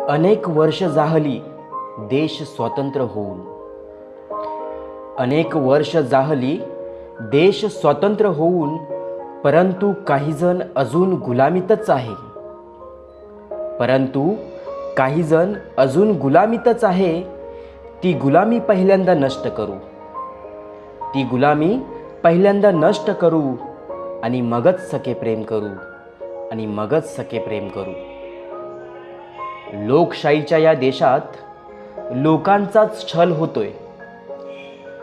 अनेक वर्ष जाहली देश स्वतंत्र होऊन. अनेक वर्ष जाहली देश स्वतंत्र होऊन, परंतु काही जण अजून गुलामीतच आहे. परंतु काही जण अजून गुलामीतच आहे. ती गुलामी पहिल्यांदा नष्ट करू. ती गुलामी पहिल्यांदा नष्ट करू आणि मगच सखे प्रेम करू. आणि मगच सखे प्रेम करू. लोकशाहीच्या या देशात लोकांचाच छळ होतोय.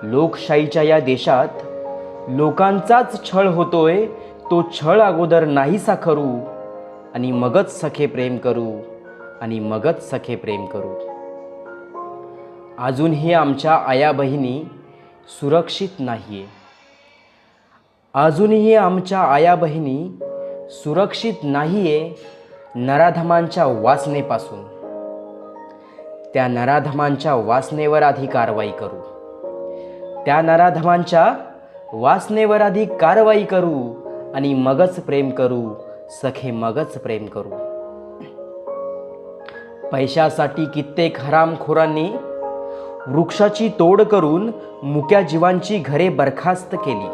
लोकशाहीच्या या देशात लोकांचाच छळ होतोय. तो छळ अगोदर नाहीसा करू आणि मगच सखे प्रेम करू. आणि मगच सखे प्रेम करू. अजूनही आमच्या आया बहिणी सुरक्षित नाहीये. अजूनही आमच्या आया बहिणी सुरक्षित नाहीये नराधमांच्या वासनेपासून. त्या नराधमांच्या वासनेवर आधी कारवाई करू. त्या नराधमांच्या वासनेवर आधी कारवाई करू आणि मगच प्रेम करू. सखे मगच प्रेम करू. पैशासाठी कित्येक हरामखोरांनी वृक्षाची तोड करून मुक्या जीवांची घरे बरखास्त केली.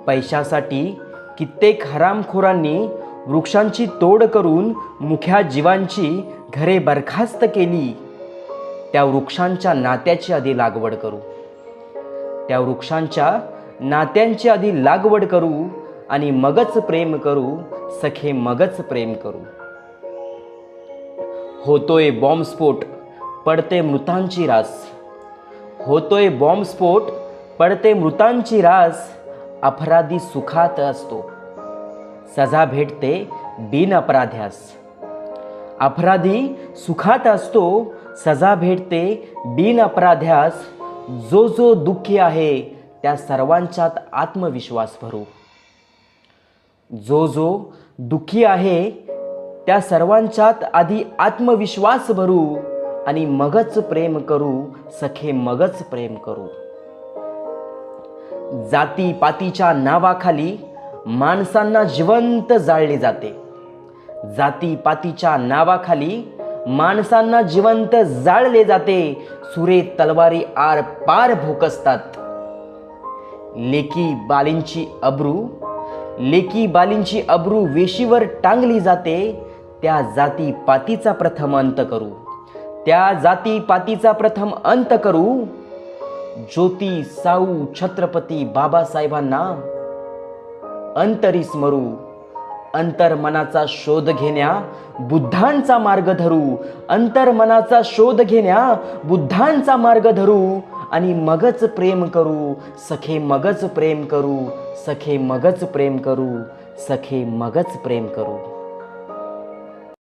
पैशासाठी कित्येक हरामखोरांनी वृक्षांची तोड करून मुक्या जीवांची घरे बरखास्त केली. त्या वृक्षांच्या नात्याची आधी लागवड करू. त्या वृक्षांच्या नात्यांची आधी लागवड करू आणि मगच प्रेम करू. सखे मगच प्रेम करू. होतोय बॉम्बस्फोट, पडते मृतांची रास. होतोय बॉम्बस्फोट, पडते मृतांची रास. अपराधी सुखात असतो, सजा भेटते बिन अपराध्यास. अपराधी सुखात असतो, सजा भेटते बिन अपराध्यास. जो जो दुःखी आहे त्या सर्वांच्यात आत्मविश्वास भरू. जो जो दुःखी आहे त्या सर्वांच्यात आधी आत्मविश्वास भरू आणि मगच प्रेम करू. सखे मगच प्रेम करू. जातीपातीच्या नावाखाली माणसांना जिवंत जाळले जाते. जातीपातीच्या नावाखाली माणसांना जिवंत जाळले जाते. सुरे तलवारी आर पार भोकसतात. लेकी बालींची अब्रू वेशीवर टांगली जाते. त्या जातीपातीचा प्रथम अंत करू. त्या जातीपातीचा प्रथम अंत करू. ज्योती साऊ छत्रपती बाबासाहेबांना अंतरी स्मरू. अंतर्मनाचा शोध घेण्या बुद्धांचा मार्ग धरू. अंतर्मनाचा शोध घेण्या बुद्धांचा मार्ग धरू आणि मगच प्रेम करू. सखे मगच प्रेम करू. सखे मगच प्रेम करू. सखे मगच प्रेम करू.